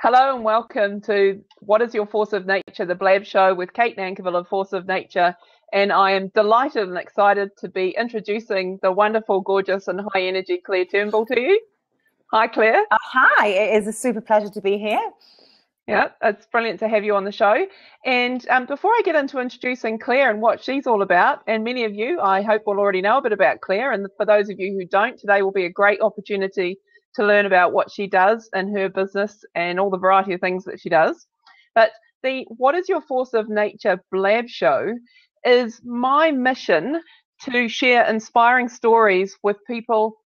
Hello and welcome to What is Your Force of Nature, the Blab Show with Kate Nankivell of Force of Nature. And I am delighted and excited to be introducing the wonderful, gorgeous and high energy Claire Turnbull to you. Hi, Claire. Hi, it is a super pleasure to be here. Yeah, it's brilliant to have you on the show. And before I get into introducing Claire and what she's all about, and many of you, I hope, will already know a bit about Claire. And for those of you who don't, today will be a great opportunity to learn about what she does in her business and all the variety of things that she does. But the What is Your Force of Nature Blab Show is my mission to share inspiring stories with people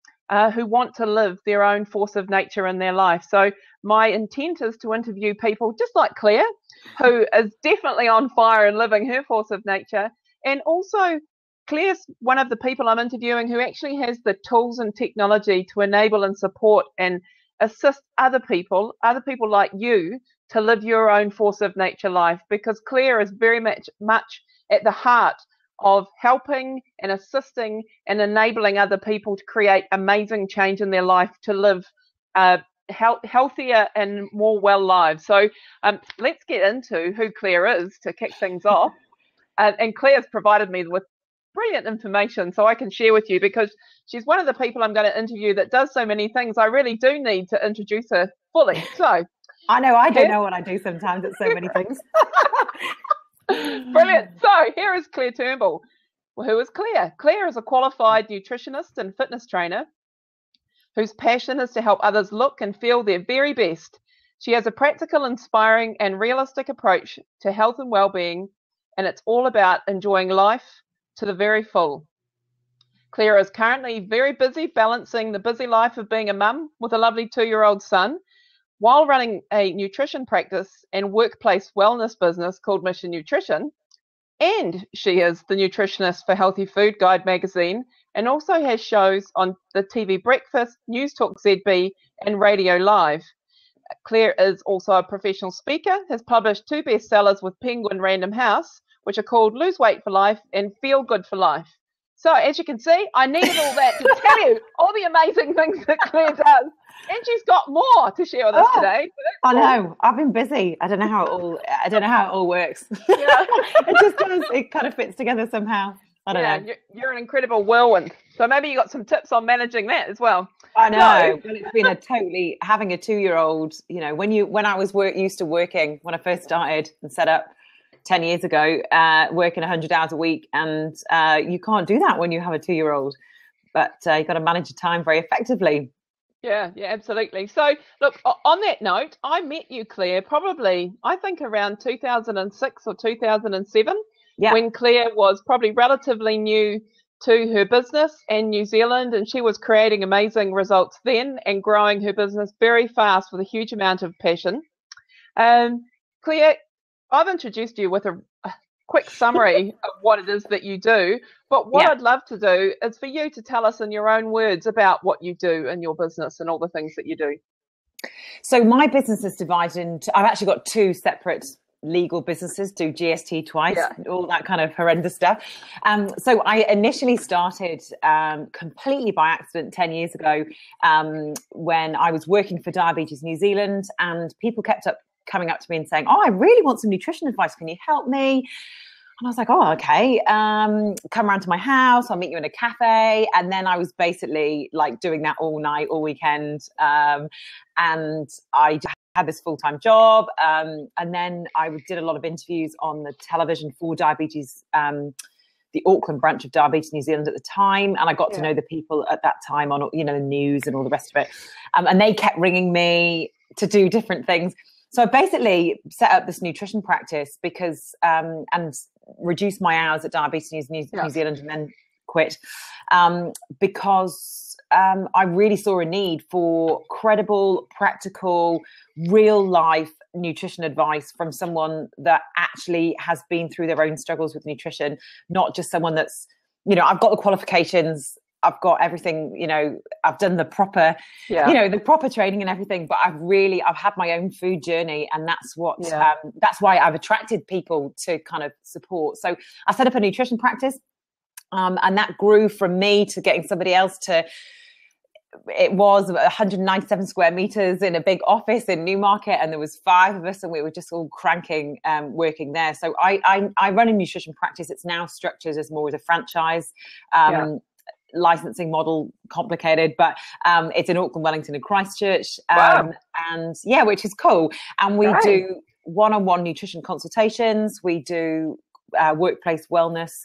who want to live their own force of nature in their life. So my intent is to interview people just like Claire, who is definitely on fire and living her force of nature. And also Claire's one of the people I'm interviewing who actually has the tools and technology to enable and support and assist other people like you, to live your own force of nature life, because Claire is very much at the heart of helping and assisting and enabling other people to create amazing change in their life, to live healthier and more well lives. So let's get into who Claire is to kick things off. And Claire's provided me with brilliant information so I can share with you, because she's one of the people I'm going to interview that does so many things. I really do need to introduce her fully. So I know, I don't know what I do sometimes. It's so many things. Brilliant. So here is Claire Turnbull. Well, who is Claire? Claire is a qualified nutritionist and fitness trainer whose passion is to help others look and feel their very best. She has a practical, inspiring and realistic approach to health and well-being, and it's all about enjoying life to the very full. Claire is currently very busy balancing the busy life of being a mum with a lovely 2-year-old son, while running a nutrition practice and workplace wellness business called Mission Nutrition. And she is the nutritionist for Healthy Food Guide magazine, and also has shows on the TV Breakfast, News Talk ZB and Radio Live. Claire is also a professional speaker, has published 2 bestsellers with Penguin Random House, which are called Lose Weight for Life and Feel Good for Life. So as you can see, I needed all that to tell you all the amazing things that Claire does. And she's got more to share with us today. I know. I've been busy. I don't know how it all works. Yeah. It just does. It kind of fits together somehow. I don't know. You're an incredible whirlwind. So maybe you got some tips on managing that as well. I know. Well, it's been having a 2-year-old, when I was used to working, when I first started and set up 10 years ago, working 100 hours a week, and you can't do that when you have a 2-year-old, but you've got to manage your time very effectively. Yeah, absolutely. So look, on that note, I met you, Claire, probably, I think around 2006 or 2007, when Claire was probably relatively new to her business and New Zealand, and she was creating amazing results then and growing her business very fast with a huge amount of passion. Claire, I've introduced you with a quick summary of what it is that you do, but what I'd love to do is for you to tell us in your own words about what you do in your business and all the things that you do. So my business is divided into, I've actually got 2 separate legal businesses, do GST twice, all that kind of horrendous stuff. So I initially started completely by accident 10 years ago when I was working for Diabetes New Zealand, and people kept coming up to me and saying, "Oh, I really want some nutrition advice. Can you help me?" And I was like, "Oh, okay. Come around to my house. I'll meet you in a cafe." And then I was basically like doing that all night, all weekend. And I had this full-time job. And then I did a lot of interviews on the television for Diabetes, the Auckland branch of Diabetes New Zealand at the time. And I got to know the people at that time on, the news and all the rest of it. And they kept ringing me to do different things. So I basically set up this nutrition practice because, and reduced my hours at Diabetes New Zealand and then quit because I really saw a need for credible, practical, real life nutrition advice from someone that actually has been through their own struggles with nutrition, not just someone that's, I've got the qualifications, I've got everything, I've done the proper, the proper training and everything, but I've had my own food journey, and that's what, that's why I've attracted people to kind of support. So I set up a nutrition practice, and that grew from me to getting somebody else to it was 197 square meters in a big office in Newmarket, and there was 5 of us, and we were just all cranking, working there. So I run a nutrition practice. It's now structured as more as a franchise. Licensing model, complicated, but it's in Auckland, Wellington, and Christchurch. And yeah, which is cool. And we do one-on-one nutrition consultations. We do workplace wellness,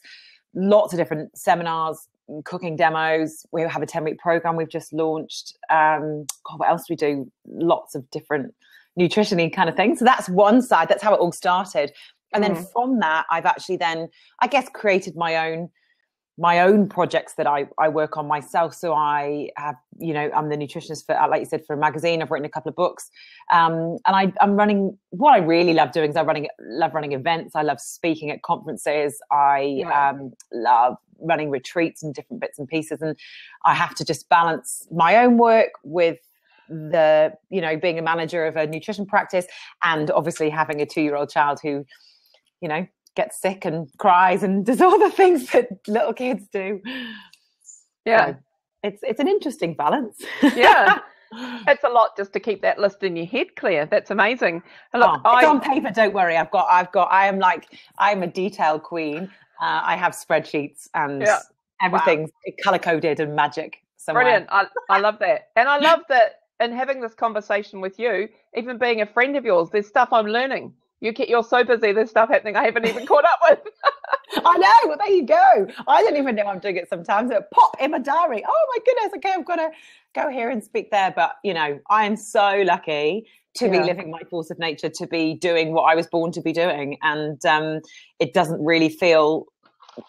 lots of different seminars, cooking demos. We have a 10-week program we've just launched. What else do we do? Lots of different nutrition-y kind of things. So that's one side. That's how it all started. And then from that, I've actually then, I guess, created my own projects that I work on myself. So I have, I'm the nutritionist for, like you said, for a magazine. I've written a couple of books. And I'm running, what I really love doing is love running events. I love speaking at conferences. I love running retreats and different bits and pieces. And I have to just balance my own work with the, being a manager of a nutrition practice, and obviously having a 2-year-old child who, gets sick and cries and does all the things that little kids do. Yeah. So it's an interesting balance. Yeah. It's a lot just to keep that list in your head, Claire. That's amazing. Look, it's on paper. Don't worry. I'm a detail queen. I have spreadsheets and everything's color coded and magic somewhere. Brilliant. I love that. And I love that in having this conversation with you, even being a friend of yours, there's stuff I'm learning. You're so busy. There's stuff happening I haven't even caught up with. I know. Well, there you go. I don't even know I'm doing it sometimes. It'll pop in my diary. Oh my goodness. Okay, I've got to go here and speak there. But, I am so lucky to be living my force of nature, to be doing what I was born to be doing. And it doesn't really feel,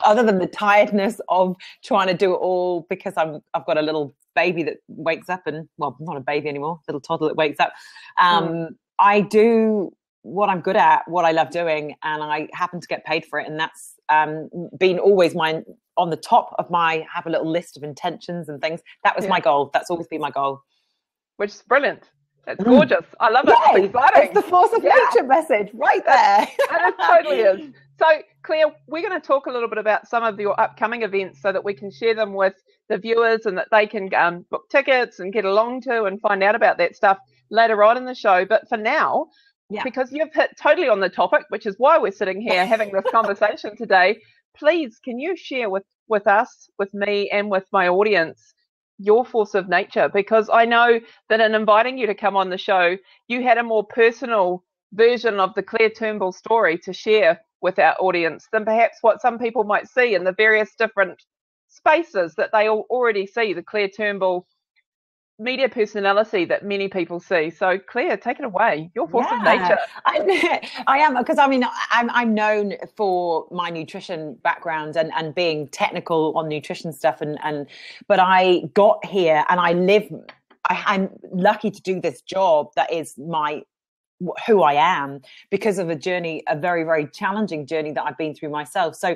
other than the tiredness of trying to do it all, because I've got a little baby that wakes up and, well, not a baby anymore, little toddler that wakes up. I do what I'm good at, what I love doing, and I happen to get paid for it. And that's been always on the top of my, have a little list of intentions and things. That was my goal. That's always been my goal. Which is brilliant. That's gorgeous. I love it. It's exciting. It's the force of nature message right there. It totally is. So, Claire, we're going to talk a little bit about some of your upcoming events so that we can share them with the viewers, and that they can book tickets and get along to and find out about that stuff later on in the show. But for now, because you've hit totally on the topic, which is why we're sitting here having this conversation today, please, can you share with us, with me, and with my audience, your force of nature? Because I know that in inviting you to come on the show, you had a more personal version of the Claire Turnbull story to share with our audience than perhaps what some people might see in the various different spaces that they already see, the Claire Turnbull media personality that many people see. So Claire, take it away. Your force of nature. I am, because I'm known for my nutrition background and being technical on nutrition stuff, but I got here and I'm lucky to do this job that is who I am, because of a very, very challenging journey that I've been through myself. So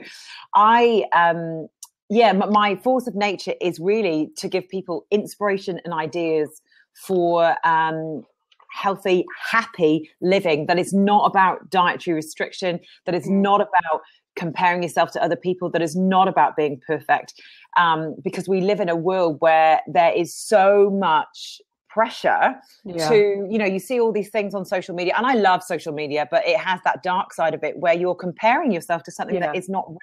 my force of nature is really to give people inspiration and ideas for healthy, happy living. That is not about dietary restriction, that is not about comparing yourself to other people, that is not about being perfect. Because we live in a world where there is so much pressure to, you see all these things on social media, and I love social media, but it has that dark side of it where you're comparing yourself to something that is not real.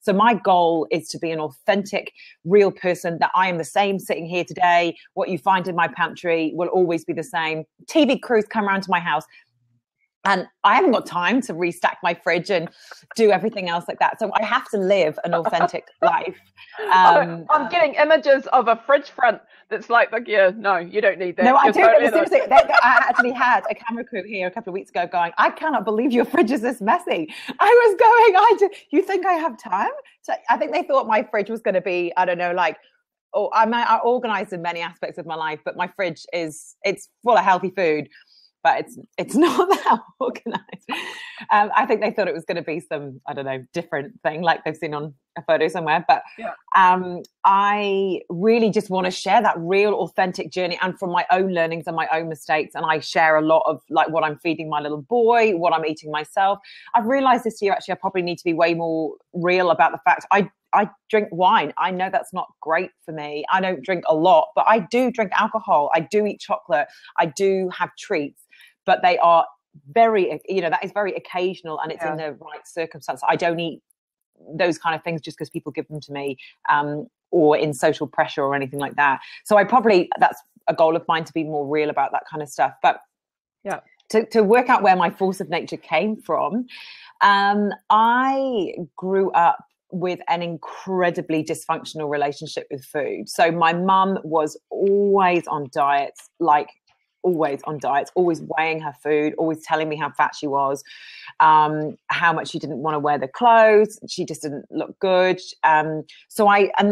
So my goal is to be an authentic, real person, that I am the same sitting here today. What you find in my pantry will always be the same. TV crews come around to my house, and I haven't got time to restack my fridge and do everything else like that. So I have to live an authentic life. I'm getting images of a fridge front that's like, no, you don't need that. No, I do. Seriously, I actually had a camera crew here a couple of weeks ago going, I cannot believe your fridge is this messy. I was going, you think I have time? So I think they thought my fridge was going to be, I don't know, I'm organized in many aspects of my life, but my fridge it's full of healthy food, but it's not that organized. I think they thought it was going to be some, I don't know, different thing like they've seen on a photo somewhere. But I really just want to share that real authentic journey, and from my own learnings and my own mistakes. And I share a lot of what I'm feeding my little boy, what I'm eating myself. I've realized this year, actually, I probably need to be way more real about the fact I drink wine. I know that's not great for me. I don't drink a lot, but I do drink alcohol. I do eat chocolate. I do have treats, but they are very, that is very occasional, and it's in the right circumstance. I don't eat those kind of things just because people give them to me, or in social pressure or anything like that. So that's a goal of mine, to be more real about that kind of stuff. But to work out where my force of nature came from, I grew up with an incredibly dysfunctional relationship with food. So my mum was always on diets, always weighing her food, always telling me how fat she was, how much she didn't want to wear the clothes. She just didn't look good. And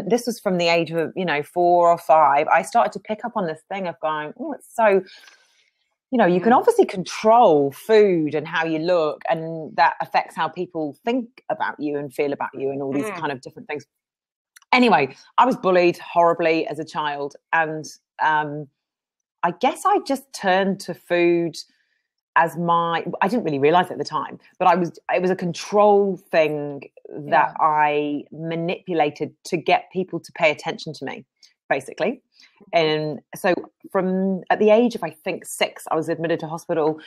this was from the age of, 4 or 5. I started to pick up on this thing of going, oh, it's so, you can obviously control food and how you look, and that affects how people think about you and feel about you and all these kind of different things. Anyway, I was bullied horribly as a child, and I guess I just turned to food as I didn't really realize it at the time, but it was a control thing that I manipulated to get people to pay attention to me, basically. And so at the age of, I think, 6, I was admitted to hospital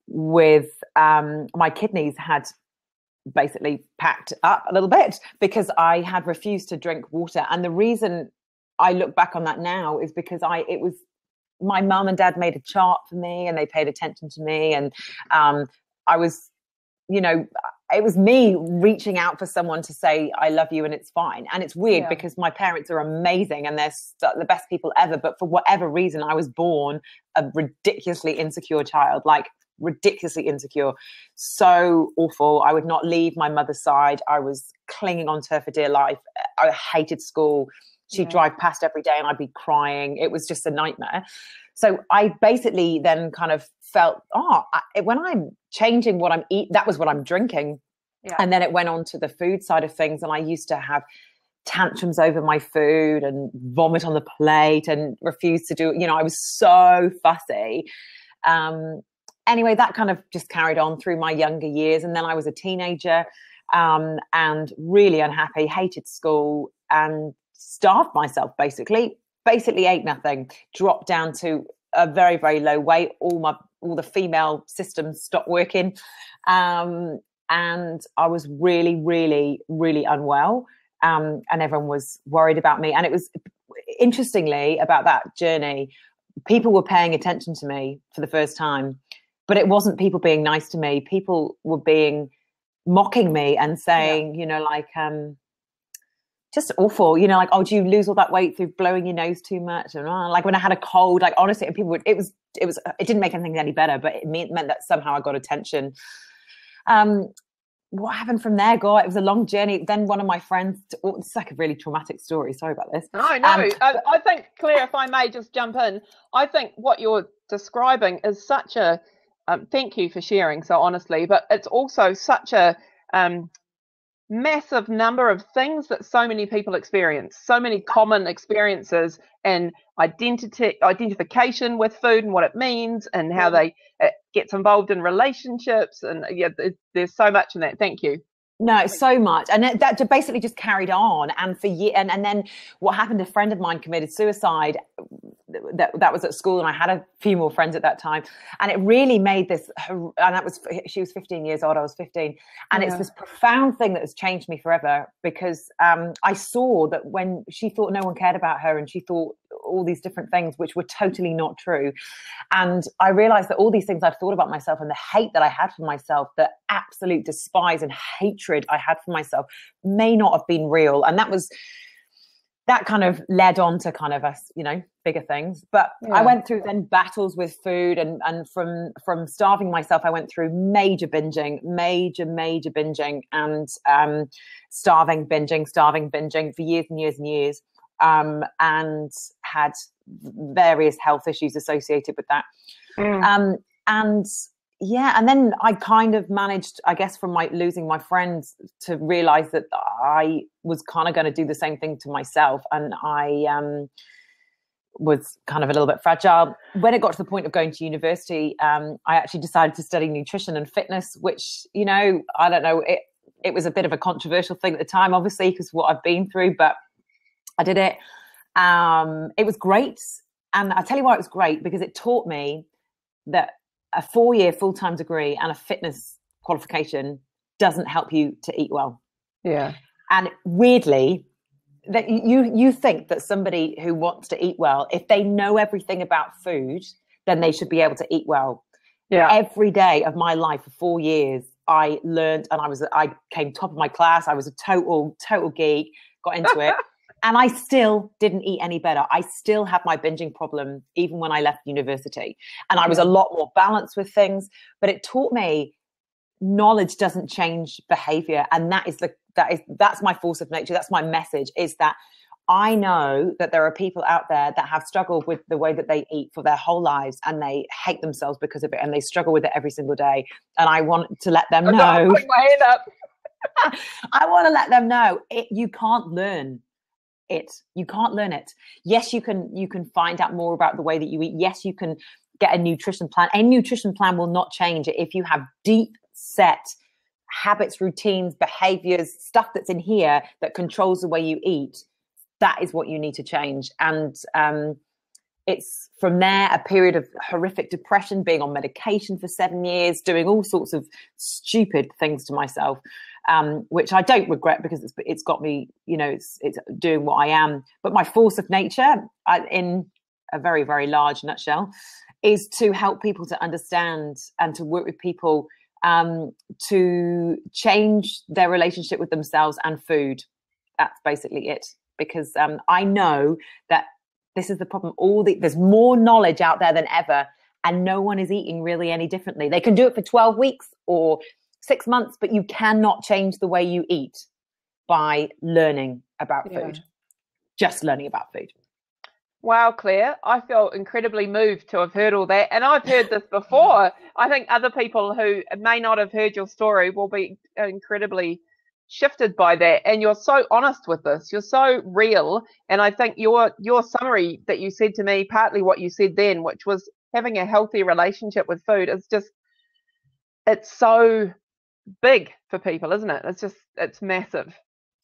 with my kidneys had basically packed up a little bit because I had refused to drink water. And the reason I look back on that now is because it was my mum and dad made a chart for me, and they paid attention to me. And I was, it was me reaching out for someone to say, I love you and it's fine. And it's weird because my parents are amazing and they're the best people ever. But for whatever reason, I was born a ridiculously insecure child, like ridiculously insecure. So awful. I would not leave my mother's side. I was clinging on to her for dear life. I hated school. She'd drive past every day and I'd be crying. It was just a nightmare. So I basically then kind of felt, when I'm changing what I'm eating, that was what I'm drinking. Yeah. And then it went on to the food side of things. And I used to have tantrums over my food and vomit on the plate and refuse to do, I was so fussy. Anyway, that kind of just carried on through my younger years. And then I was a teenager and really unhappy, hated school, and starved myself, basically ate nothing, dropped down to a very, very low weight. All the female systems stopped working. And I was really, really, really unwell. And everyone was worried about me. And it was, interestingly, about that journey, people were paying attention to me for the first time, but it wasn't people being nice to me. People were mocking me and saying, just awful, like, oh, do you lose all that weight through blowing your nose too much? And like when I had a cold, like honestly, and people would, it didn't make anything any better, but it meant that somehow I got attention. What happened from there? God, it was a long journey. Then one of my friends, it's like a really traumatic story. Sorry about this. No. I think, Claire, if I may just jump in, I think what you're describing is such a, thank you for sharing so honestly, but it's also such a, massive number of things that so many people experience, so many common experiences, and identification with food and what it means and how it gets involved in relationships, and there's so much in that. Thank you. No, so much. And that basically just carried on. And for years, and then what happened, a friend of mine committed suicide. That was at school, and I had a few more friends at that time. And it really made this, and she was 15 years old, I was 15. And it's this profound thing that has changed me forever, because I saw that when she thought no one cared about her, and she thought all these different things, which were totally not true. And I realized that all these things I'd thought about myself, and the hate that I had for myself, the absolute despise and hatred I had for myself, may not have been real. And that kind of led on to kind of us, bigger things. But I went through then battles with food, and from starving myself, I went through major binging, and starving binging for years and years and years, and had various health issues associated with that. And then I kind of managed, I guess, from losing my friends, to realize that I was kind of going to do the same thing to myself. And I was kind of a little bit fragile. When it got to the point of going to university, I actually decided to study nutrition and fitness, which, I don't know, It was a bit of a controversial thing at the time, obviously, because of what I've been through, but I did it. It was great. And I'll tell you why it was great, because it taught me that a 4-year full-time degree and a fitness qualification doesn't help you to eat well. Yeah. And weirdly, that you think that somebody who wants to eat well, if they know everything about food, then they should be able to eat well. Yeah. Every day of my life for 4 years, I learned, and I came top of my class. I was a total geek, got into it. And I still didn't eat any better. I still had my binging problem, even when I left university. And I was a lot more balanced with things, but it taught me knowledge doesn't change behavior. And that's my force of nature. That's my message, is that I know that there are people out there that have struggled with the way that they eat for their whole lives, and they hate themselves because of it, and they struggle with it every single day. And I want to let them know. I'm putting my hand up. I want to let them know you can't learn it. You can't learn it. Yes, you can find out more about the way that you eat. Yes, you can get a nutrition plan. A nutrition plan will not change it if you have deep set habits, routines, behaviors, stuff that's in here that controls the way you eat. That is what you need to change. And it's from there a period of horrific depression, being on medication for 7 years, doing all sorts of stupid things to myself, which I don't regret, because it's got me, it's doing what I am. But my force of nature, in a very, very large nutshell, is to help people to understand and to work with people to change their relationship with themselves and food. That's basically it. Because I know that this is the problem. There's more knowledge out there than ever, and no one is eating really any differently. They can do it for 12 weeks or 6 months, but you cannot change the way you eat by learning about food. Just learning about food. Wow, Claire, I feel incredibly moved to have heard all that. And I've heard this before. I think other people who may not have heard your story will be incredibly shifted by that. And you're so honest with this. You're so real. And I think your summary that you said to me, partly what you said then, which was having a healthy relationship with food, is just, it's so big for people, isn't it? It's massive.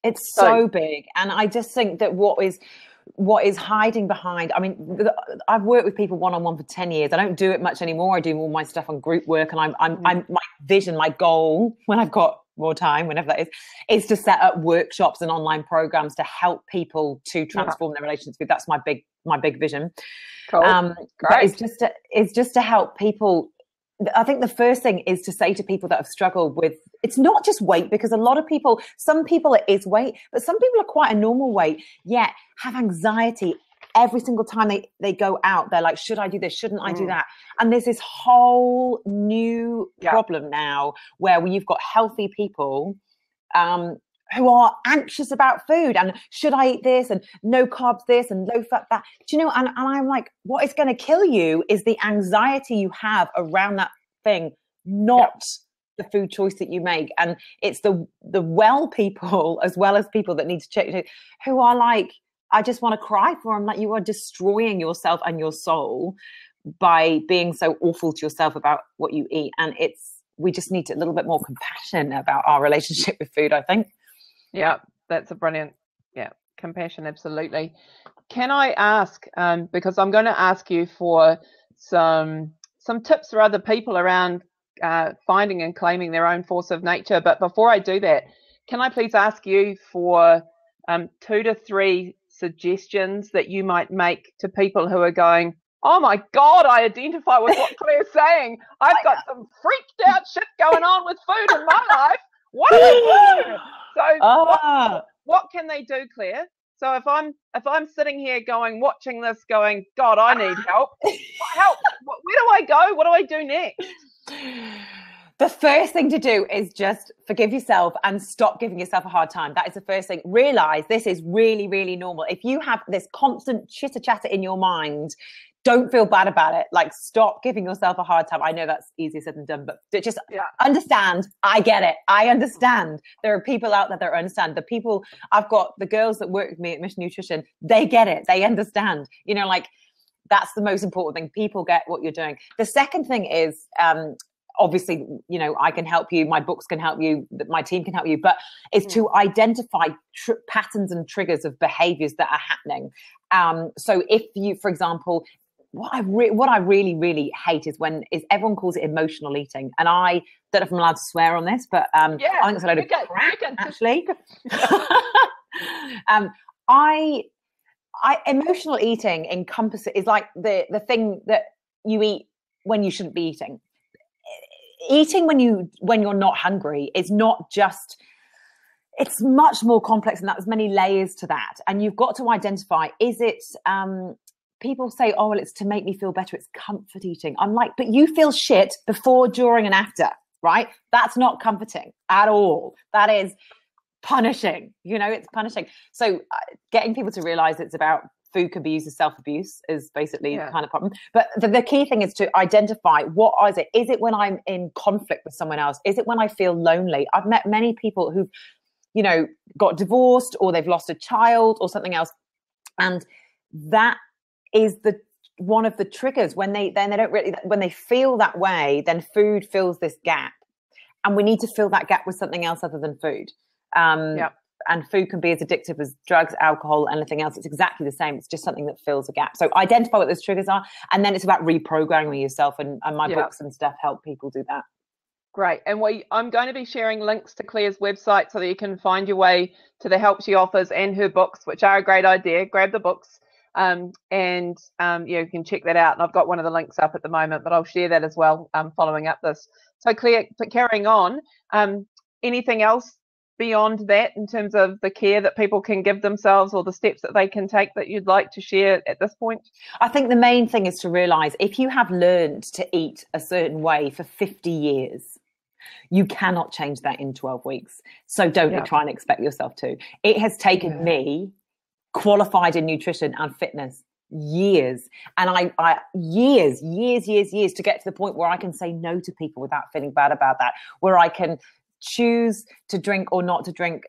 It's so big. And I just think that what is hiding behind, I mean, I've worked with people one-on-one for 10 years. I don't do it much anymore. I do all my stuff on group work, and I'm my vision, my goal, when I've got more time, whenever that is to set up workshops and online programs to help people to transform their relationships with. That's my big vision. Cool. But it's just to help people. I think the first thing is to say to people that have struggled with, it's not just weight, because some people it is weight, but some people are quite a normal weight, yet have anxiety every single time they go out. They're like, should I do this? Shouldn't I do that? And there's this whole new problem now where you've got healthy people who are anxious about food, and should I eat this, and no carbs this, and low fat that. Do you know? And I'm like, what is going to kill you is the anxiety you have around that thing, not the food choice that you make. And it's the well people, as well as people that need to check, who are like, I just want to cry for them. Like, you are destroying yourself and your soul by being so awful to yourself about what you eat. And we just need a little bit more compassion about our relationship with food, I think. Yeah, that's a brilliant, compassion, absolutely. Can I ask, because I'm going to ask you for some tips for other people around finding and claiming their own force of nature. But before I do that, can I please ask you for 2 to 3 suggestions that you might make to people who are going, oh my God, I identify with what Claire's saying. I've got some freaked out shit going on with food in my life. What do I do? So what can they do, Claire? So if I'm sitting here watching this going, God, I need help. Help. Where do I go? What do I do next? The first thing to do is just forgive yourself and stop giving yourself a hard time. That is the first thing. Realize this is really, really normal. If you have this constant chitter chatter in your mind, don't feel bad about it. Like, stop giving yourself a hard time. I know that's easier said than done, but just understand. I get it. I understand. There are people out there that understand. I've got the girls that work with me at Mission Nutrition. They get it. They understand. Like, that's the most important thing. People get what you're doing. The second thing is, obviously, you know, I can help you, my books can help you, my team can help you, but it's to identify patterns and triggers of behaviors that are happening. So if you, for example, what I really, really hate is everyone calls it emotional eating. And I don't know if I'm allowed to swear on this, but I think it's a load of crap, actually. Emotional eating is like the thing that you eat when you shouldn't be eating. Eating when you're not hungry is not just, it's much more complex than that. There's many layers to that. And you've got to identify, is it, people say, oh, well, it's to make me feel better. It's comfort eating. I'm like, but you feel shit before, during, and after, right? That's not comforting at all. That is punishing, you know, it's punishing. So getting people to realize it's about food can be used as self-abuse is basically kind of problem. But the key thing is to identify, what is it? Is it when I'm in conflict with someone else? Is it when I feel lonely? I've met many people who've, you know, got divorced or they've lost a child or something else. And that is one of the triggers when they feel that way, then food fills this gap. And we need to fill that gap with something else other than food. And food can be as addictive as drugs, alcohol, anything else. It's exactly the same. It's just something that fills a gap. So identify what those triggers are. And then it's about reprogramming yourself. And my books and stuff help people do that. Great. And I'm going to be sharing links to Claire's website so that you can find your way to the help she offers and her books, which are a great idea. Grab the books you can check that out. And I've got one of the links up at the moment, but I'll share that as well following up this. So Claire, carrying on, anything else beyond that in terms of the care that people can give themselves or the steps that they can take that you'd like to share at this point? I think the main thing is to realize if you have learned to eat a certain way for 50 years, you cannot change that in 12 weeks. So don't try and expect yourself to. It has taken me, qualified in nutrition and fitness, years. And I years to get to the point where I can say no to people without feeling bad about that, where I can choose to drink or not to drink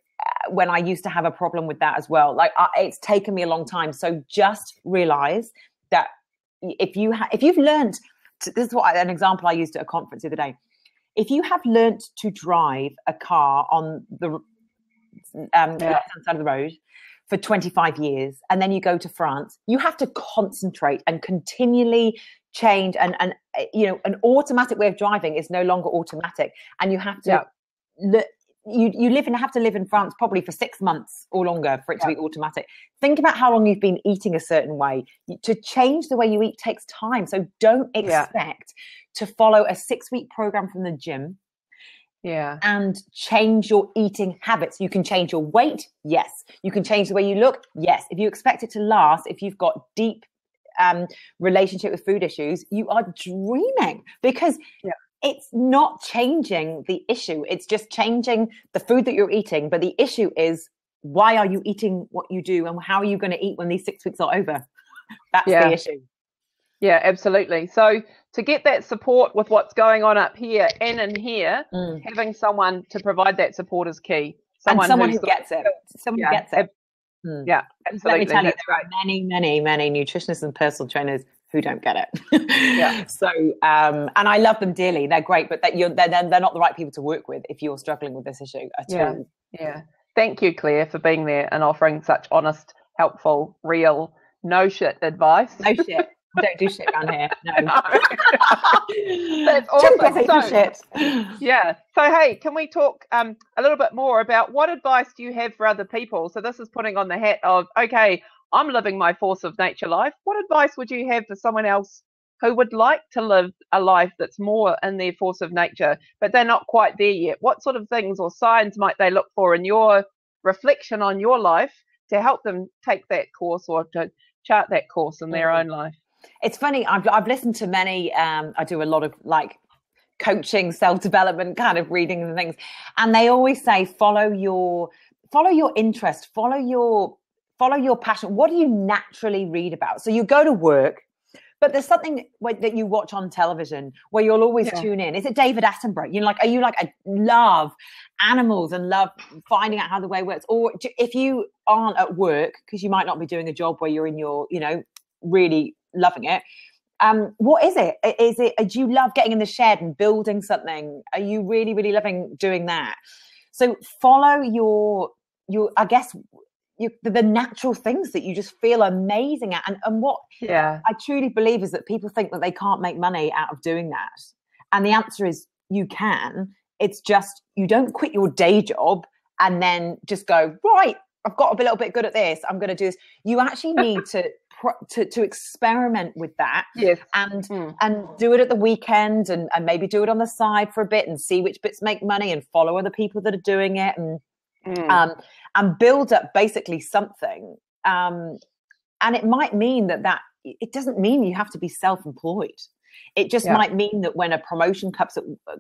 when I used to have a problem with that as well. Like it's taken me a long time. So just realize that if you've learned, this is an example I used at a conference the other day. If you have learned to drive a car on the left-hand side of the road for 25 years, and then you go to France, you have to concentrate and continually change. And you know, an automatic way of driving is no longer automatic, and you have to have to live in France probably for 6 months or longer for it to be automatic. Think about how long you've been eating a certain way. To change the way you eat takes time. So don't expect to follow a 6-week program from the gym and change your eating habits. You can change your weight. Yes. You can change the way you look. Yes. If you expect it to last, if you've got deep relationship with food issues, you are dreaming, because it's not changing the issue. It's just changing the food that you're eating. But the issue is, why are you eating what you do, and how are you going to eat when these 6 weeks are over? That's the issue. Yeah, absolutely. So to get that support with what's going on up here and in here, having someone to provide that support is key. Someone who gets it. Someone who gets it. Yeah, absolutely. Let me tell you, there are many nutritionists and personal trainers who don't get it. So, and I love them dearly. They're great, but they're not the right people to work with if you're struggling with this issue at all. Yeah. Thank you, Claire, for being there and offering such honest, helpful, real, no shit advice. No shit. I don't do shit around here. No. That's awesome. Shit. Yeah. So, hey, can we talk a little bit more about what advice do you have for other people? So this is putting on the hat of, okay, I'm living my force of nature life. What advice would you have for someone else who would like to live a life that's more in their force of nature, but they're not quite there yet? What sort of things or signs might they look for in your reflection on your life to help them take that course or to chart that course in their own life? It's funny. I've listened to many. I do a lot of like coaching, self-development kind of reading and things, and they always say follow your interest, follow your passion. What do you naturally read about? So you go to work, but there's something that you watch on television where you'll always tune in. Is it David Attenborough? Are you like, I love animals and love finding out how the way works? Or if you aren't at work, because you might not be doing a job where you're in your, really loving it, What is it? Do you love getting in the shed and building something? Are you really, really loving doing that? So follow your, I guess, the natural things that you just feel amazing at. And what I truly believe is that people think that they can't make money out of doing that. And the answer is you can. It's just you don't quit your day job and then just go, right, I've got to be a little bit good at this, I'm going to do this. You actually need to experiment with that, and do it at the weekend, and maybe do it on the side for a bit and see which bits make money, and follow other people that are doing it, and build up basically something. And it might mean that it doesn't mean you have to be self-employed. It just might mean that when a promotion comes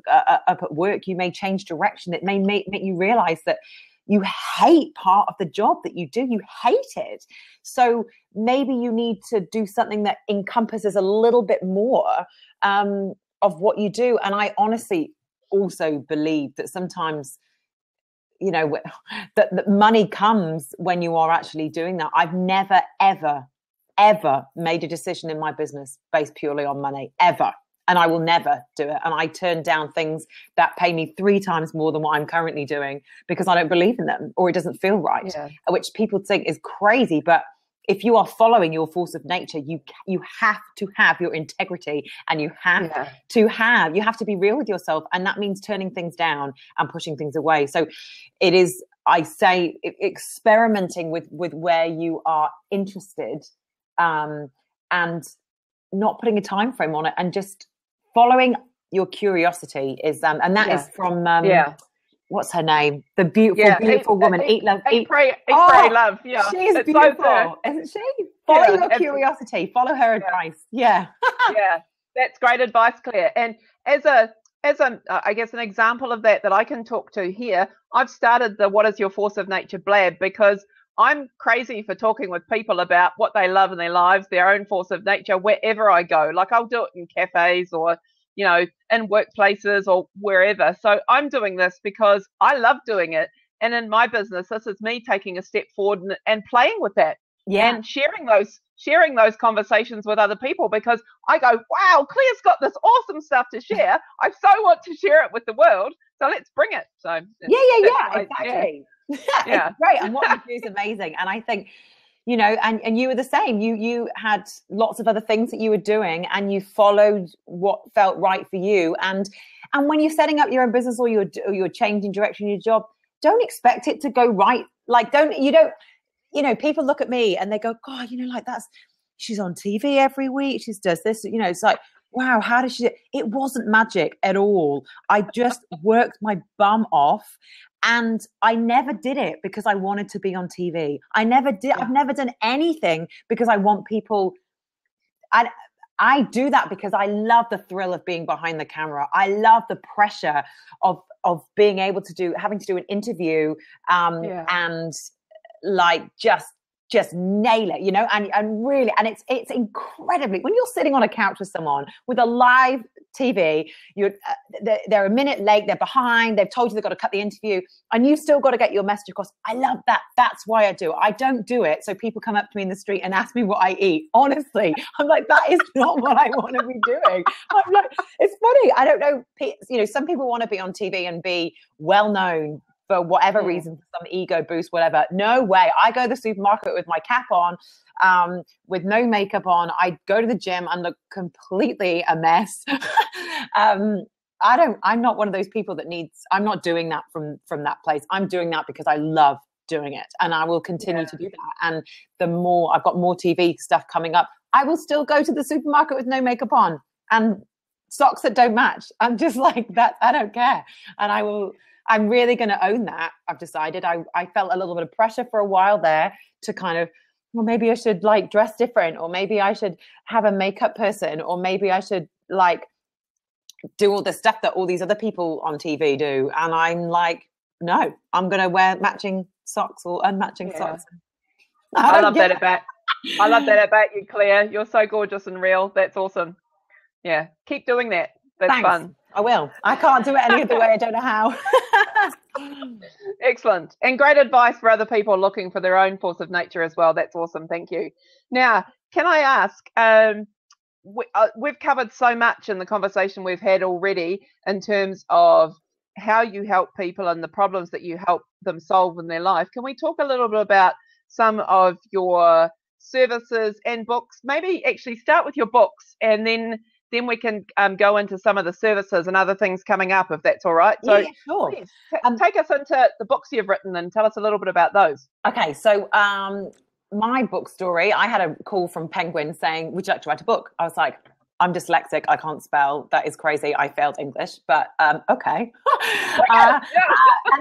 up at work, you may change direction. It may make you realize that you hate part of the job that you do. You hate it. So maybe you need to do something that encompasses a little bit more of what you do. And I honestly also believe that sometimes, you know, that money comes when you are actually doing that. I've never, ever made a decision in my business based purely on money, ever. And I will never do it. And I turn down things that pay me 3 times more than what I'm currently doing because I don't believe in them, or it doesn't feel right, which people think is crazy. But if you are following your force of nature, you have to have your integrity, and you have to be real with yourself. And that means turning things down and pushing things away. So it is, I say, experimenting with where you are interested, and not putting a time frame on it, and just following your curiosity is and that is from what's her name, the beautiful woman, Eat Love Eat Pray Love. She is beautiful, isn't she? Follow your curiosity, follow her advice. That's great advice, Claire. And as a I guess an example of that I can talk to here, I've started the What is Your Force of Nature blab, because I'm crazy for talking with people about what they love in their lives, their own force of nature, wherever I go. Like I'll do it in cafes, or, you know, in workplaces, or wherever. So I'm doing this because I love doing it. And in my business, this is me taking a step forward and playing with that, and sharing those conversations with other people, because I go, wow, Claire's got this awesome stuff to share. I so want to share it with the world. So let's bring it. So exactly. It's great. And what you do is amazing. And I think, you know, and you were the same. You had lots of other things that you were doing, and you followed what felt right for you. And when you're setting up your own business, or you're changing direction in your job, don't expect it to go right. Like, people look at me and they go, God, you know, like she's on TV every week. She does this, you know, it's like, wow, how does she? It wasn't magic at all. I just worked my bum off. And I never did it because I wanted to be on TV. I never did. I've never done anything because I want people. I do that because I love the thrill of being behind the camera. I love the pressure of being able to having to do an interview, and like just nail it, you know, and really, and it's incredibly, when you're sitting on a couch with someone with a live TV, they're a minute late, they're behind, they've told you they've got to cut the interview, and you've still got to get your message across. I love that. That's why I do it. I don't do it so people come up to me in the street and ask me what I eat. Honestly, I'm like, that is not what I want to be doing. I'm like, it's funny. I don't know. You know, some people want to be on TV and be well known for whatever reason, for some ego boost, whatever. No way. I go to the supermarket with my cap on, with no makeup on. I go to the gym and look completely a mess. I'm not one of those people that I'm not doing that from that place. I'm doing that because I love doing it, and I will continue to do that. And the more I've got more TV stuff coming up, I will still go to the supermarket with no makeup on and socks that don't match. I'm just like that. I don't care. And I'm really going to own that. I've decided. I felt a little bit of pressure for a while there to kind of, well, maybe I should like dress different, or maybe I should have a makeup person, or maybe I should like do all the stuff that all these other people on TV do. And I'm like, no, I'm going to wear matching socks or unmatching socks. I love that about you, Claire. You're so gorgeous and real. That's awesome. Yeah. Keep doing that. That's Thanks. fun. I will. I can't do it any other way. I don't know how. Excellent. And great advice for other people looking for their own force of nature as well. That's awesome. Thank you. Now, can I ask, we've covered so much in the conversation we've had already in terms of how you help people and the problems that you help them solve in their life. Can we talk a little bit about some of your services and books? Maybe actually start with your books, and then we can go into some of the services and other things coming up, if that's all right. So yeah, sure. Please take us into the books you've written and tell us a little bit about those. Okay, so my book story, I had a call from Penguin saying, would you like to write a book? I was like, I'm dyslexic. I can't spell. That is crazy. I failed English, but okay. And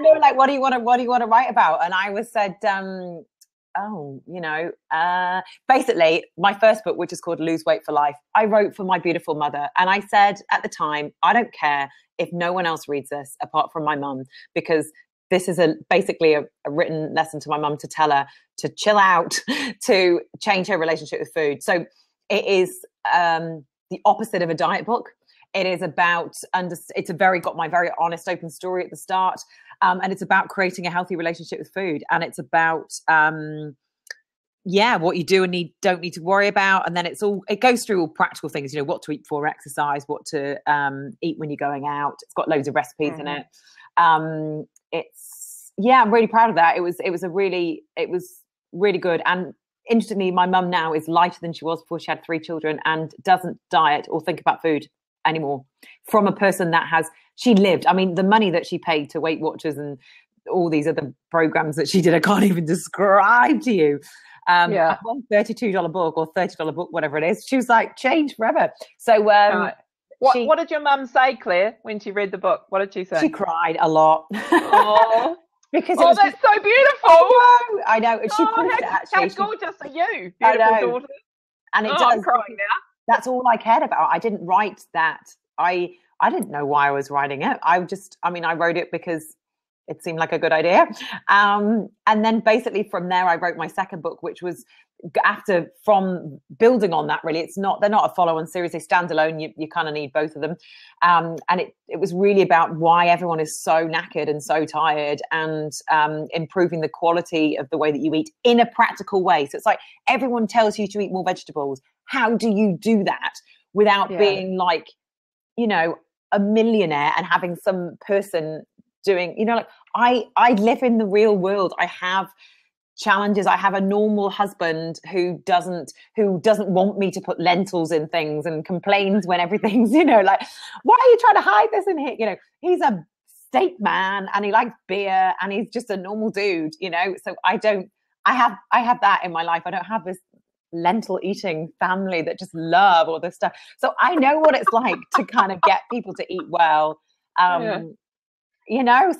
they were like, what do you want to write about? And I was said, basically my first book, which is called Lose Weight for Life, I wrote for my beautiful mother. And I said at the time, I don't care if no one else reads this apart from my mum, because this is basically a written lesson to my mum to tell her to chill out, to change her relationship with food. So it is the opposite of a diet book. It is about, got my very honest, open story at the start. And it's about creating a healthy relationship with food. And it's about, what you do and don't need to worry about. And then it goes through all practical things, what to eat before exercise, what to eat when you're going out. It's got loads of recipes in it. I'm really proud of that. It was really good. And interestingly, my mum now is lighter than she was before she had 3 children and doesn't diet or think about food anymore, from a person that she lived. I mean, the money that she paid to Weight Watchers and all these other programs that she did, I can't even describe to you. One $32 book or $30 book, whatever it is. She was like, change forever. So, what did your mum say, Claire, when she read the book? What did she say? She cried a lot. Oh, because that's so beautiful. I know. She proved it, actually. How gorgeous are you, beautiful daughter? And I'm crying now. That's all I cared about. I didn't write that. I didn't know why I was writing it. I wrote it because it seemed like a good idea. And then basically from there, I wrote my second book, which was from building on that, really. They're not a follow-on series. They stand alone. You kind of need both of them. And it was really about why everyone is so knackered and so tired, and improving the quality of the way that you eat in a practical way. So it's like, everyone tells you to eat more vegetables. How do you do that without being like, a millionaire and having some person doing, like, I live in the real world. I have challenges. I have a normal husband who doesn't want me to put lentils in things and complains when everything's, like, why are you trying to hide this in here? He's a steak man and he likes beer and he's just a normal dude, so I have that in my life. I don't have this lentil eating family that just love all this stuff. So I know what it's like to kind of get people to eat well. So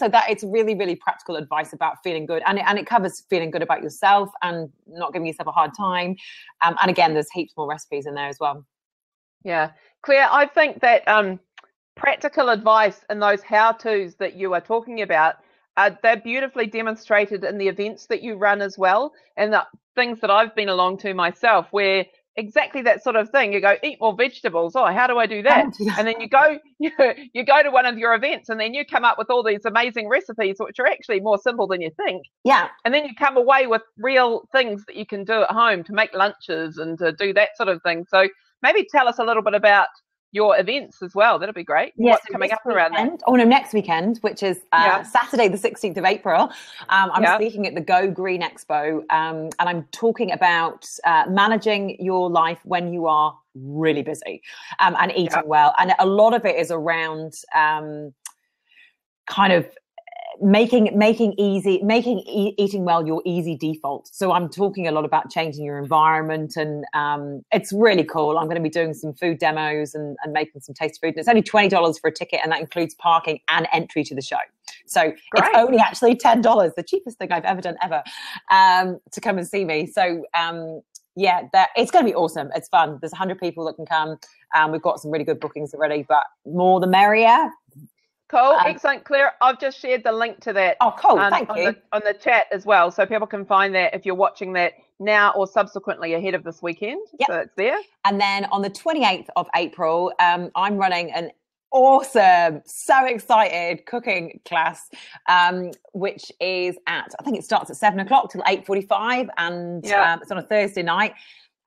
that it's really, really practical advice about feeling good. And it covers feeling good about yourself and not giving yourself a hard time. And again, there's heaps more recipes in there as well. Yeah. Claire, I think that practical advice and those how-tos that you are talking about, they're beautifully demonstrated in the events that you run as well. And the things that I've been along to myself, where exactly that sort of thing. You go, eat more vegetables. Oh, how do I do that? And then you go to one of your events, and then you come up with all these amazing recipes, which are actually more simple than you think. Yeah. And then you come away with real things that you can do at home to make lunches and to do that sort of thing. So maybe tell us a little bit about your events as well. That'll be great. Yes, what's coming up around that? Oh no, next weekend, which is Saturday the 16th of April. I'm speaking at the Go Green Expo, and I'm talking about managing your life when you are really busy and eating well. And a lot of it is around kind of making eating well your easy default. So I'm talking a lot about changing your environment, and it's really cool. I'm going to be doing some food demos and making some tasty food. And it's only $20 for a ticket, and that includes parking and entry to the show. So It's only actually $10, the cheapest thing I've ever done to come and see me. So it's going to be awesome. It's fun. There's 100 people that can come. We've got some really good bookings already, but more the merrier. Cool. Excellent, Claire. I've just shared the link to that. Oh, cool. Thank you. On the chat as well, so people can find that if you're watching that now or subsequently ahead of this weekend. Yep. So it's there. And then on the 28th of April, I'm running an awesome, so excited cooking class, which is I think it starts at 7:00 till 8:45, and it's on a Thursday night.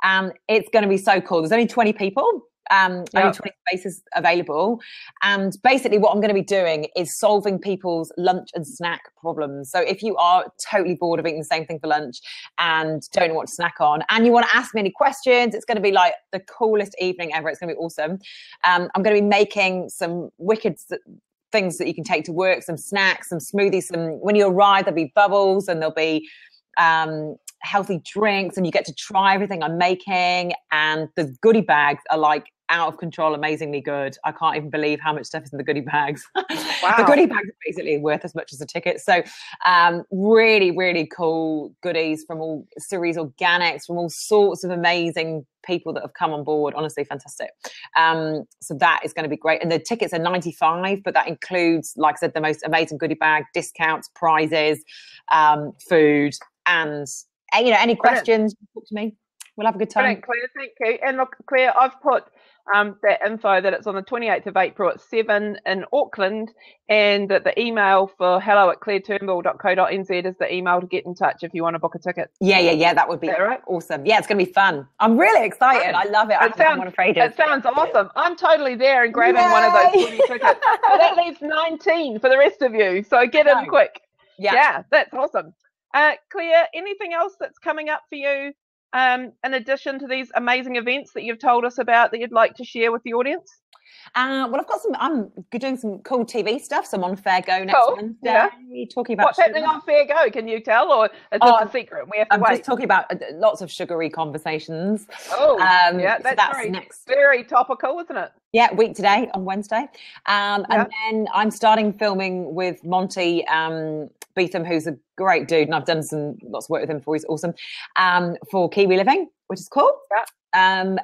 It's going to be so cool. There's only 20 people. Only 20 spaces available, and basically what I'm going to be doing is solving people's lunch and snack problems. So if you are totally bored of eating the same thing for lunch and don't know what to snack on, and you want to ask me any questions, it's going to be like the coolest evening ever. It's going to be awesome. I'm going to be making some wicked things that you can take to work, some snacks, some smoothies, when you arrive there'll be bubbles, and there'll be healthy drinks, and you get to try everything I'm making. And the goodie bags are like out of control, amazingly good. I can't even believe how much stuff is in the goodie bags. Wow. The goodie bags are basically worth as much as a ticket. So really, really cool goodies from all Ceres Organics, from all sorts of amazing people that have come on board. Honestly, fantastic. So that is going to be great. And the tickets are $95, but that includes, like I said, the most amazing goodie bag, discounts, prizes, food, and any questions, talk to me. We'll have a good time. Brilliant, Claire, thank you. And look, Claire, I've put that info that it's on the 28th of April at 7 in Auckland, and that the email for hello@claireturnbull.co.nz is the email to get in touch if you want to book a ticket. Yeah, that would be right? Awesome. Yeah, it's going to be fun. I'm really excited. I love it. I'm not afraid of. It sounds awesome. I'm totally there and grabbing one of those 20 tickets. So that leaves 19 for the rest of you. So get in quick. Yeah, that's awesome. Claire, anything else that's coming up for you in addition to these amazing events that you've told us about that you'd like to share with the audience? Well, I'm doing some cool TV stuff. So I'm on Fair Go next Wednesday. Yeah. Talking about what's happening on Fair Go? Can you tell, or is this a secret? We have to wait. I'm just talking about lots of sugary conversations. That's very topical, isn't it? Yeah, week today on Wednesday, and then I'm starting filming with Monty Beetham, who's a great dude, and I've done lots of work with him before. He's awesome. For Kiwi Living, which is cool. Yeah.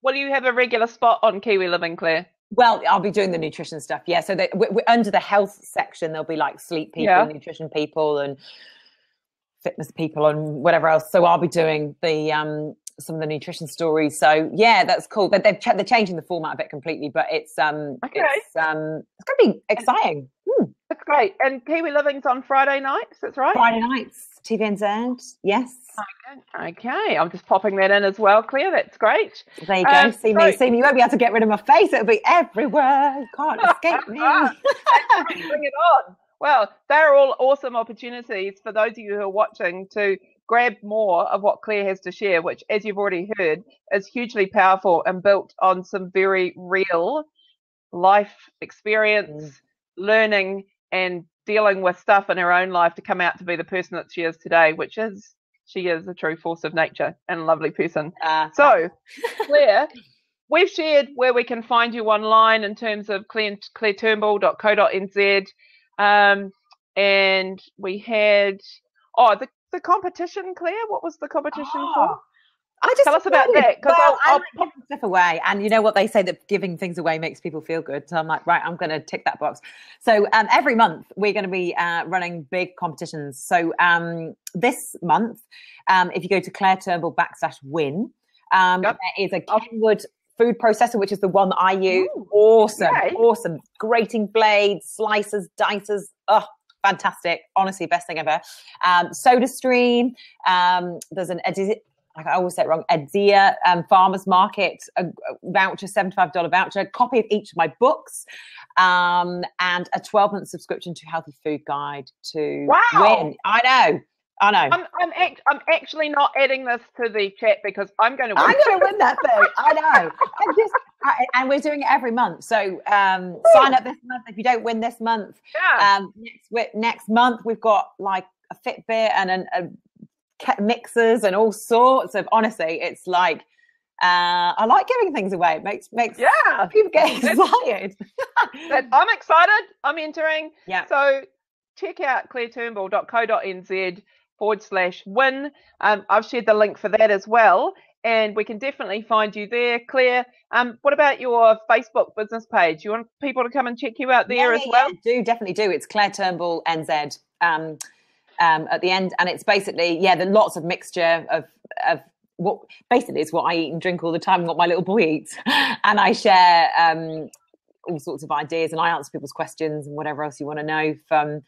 Will you have a regular spot on Kiwi Living, Claire? Well, I'll be doing the nutrition stuff. Yeah, so we're under the health section. There'll be like sleep people, nutrition people, and fitness people, and whatever else. So I'll be doing the some of the nutrition stories. So yeah, that's cool. But they're changing the format of it completely. But it's going to be exciting. That's great. And Kiwi Living's on Friday nights. That's right. Friday nights, TVNZ. Yes. Okay. I'm just popping that in as well, Claire. That's great. There you go. See me. You won't be able to get rid of my face. It'll be everywhere. You can't escape me. Bring it on. Well, they're all awesome opportunities for those of you who are watching to grab more of what Claire has to share, which, as you've already heard, is hugely powerful and built on some very real life experience, learning, and dealing with stuff in her own life to come out to be the person that she is today, she is a true force of nature and a lovely person. So, Claire, we've shared where we can find you online in terms of claireturnbull.co.nz, and we had the competition, Claire. What was the competition for? Tell us about that. I like giving stuff away, and you know what they say, that giving things away makes people feel good. So I'm like, right, I'm going to tick that box. So every month we're going to be running big competitions. So this month, if you go to Claire Turnbull /win, there is a Kenwood food processor, which is the one that I use. Awesome. Grating blades, slicers, dicers. Oh, fantastic. Honestly, best thing ever. Soda Stream. There's an I always say it wrong, Edzia Farmers Market, a voucher, $75 voucher, a copy of each of my books, and a 12-month subscription to Healthy Food Guide to win. I know. I'm actually not adding this to the chat because I'm going to win. I'm going to win that thing. I know. And we're doing it every month. So sign up this month if you don't win this month. Yeah. Next month we've got like a Fitbit and a mixers and all sorts of, honestly, it's like I like giving things away. It makes people get excited. I'm excited. I'm entering. Yeah. So check out claireturnbull.co.nz/win. I've shared the link for that as well, and we can definitely find you there. Claire, what about your Facebook business page? You want people to come and check you out there as well? Yeah, definitely do. It's Claire Turnbull NZ. At the end, and it's basically there's lots of mixture of what basically is what I eat and drink all the time, and what my little boy eats, and I share all sorts of ideas, and I answer people's questions and whatever else you want to know from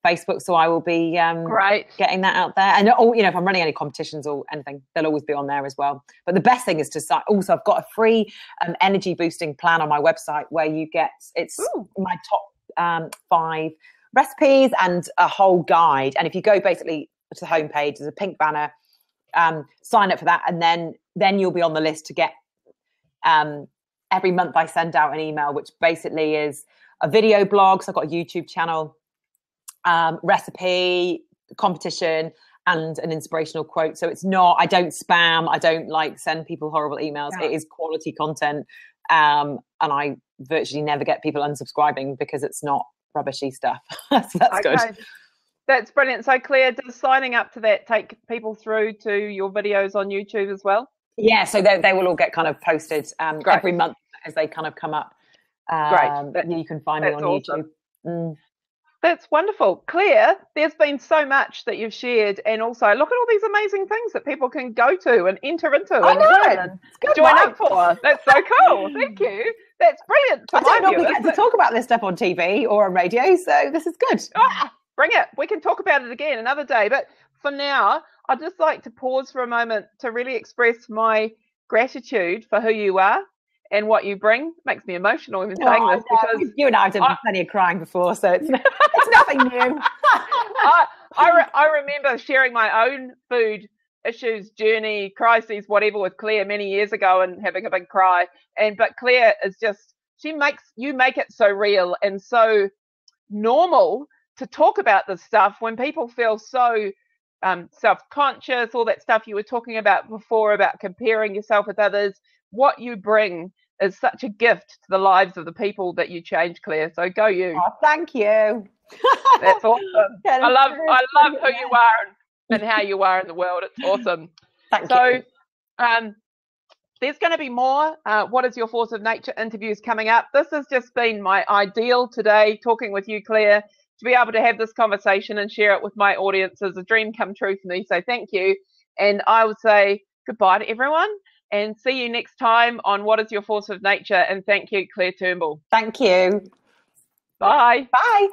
Facebook, so I will be Great. getting that out there. And if I'm running any competitions or anything, they'll always be on there as well. But the best thing is to start. Also, I've got a free energy boosting plan on my website where you get my top 5 recipes and a whole guide. And if you go basically to the homepage, there's a pink banner. Sign up for that, and then you'll be on the list to get. Every month I send out an email, which basically is a video blog. So I've got a YouTube channel, recipe, competition, and an inspirational quote. So it's not, I don't spam. I don't send people horrible emails. Yeah. It is quality content. And I virtually never get people unsubscribing because it's not rubbishy stuff. So that's good. That's brilliant. So Claire, does signing up to that take people through to your videos on YouTube as well? Yeah, so they will all get kind of posted every month as they kind of come up. Great. You can find me on awesome. YouTube. That's wonderful. Claire, there's been so much that you've shared, and also look at all these amazing things that people can go to and enter into and learn and join up for. That's so cool. Thank you. That's brilliant. I don't normally get to talk about this stuff on TV or on radio, so this is good. Bring it. We can talk about it again another day, but for now, I'd just like to pause for a moment to really express my gratitude for who you are and what you bring. It makes me emotional even saying this because you and I have done plenty of crying before, so it's nothing new. I remember sharing my own food issues, journey, crises, whatever, with Claire many years ago and having a big cry. But Claire is just, you make it so real and so normal to talk about this stuff when people feel so self-conscious, all that stuff you were talking about before about comparing yourself with others. What you bring is such a gift to the lives of the people that you change, Claire. So go you. Oh, thank you. That's awesome. I love who you are and how you are in the world. It's awesome. Thank you. There's going to be more What is Your Force of Nature interviews coming up. This has just been my ideal today, talking with you, Claire. To be able to have this conversation and share it with my audience is a dream come true for me. So thank you. And I would say goodbye to everyone and see you next time on What is Your Force of Nature. And thank you, Claire Turnbull. Thank you. Bye. Bye.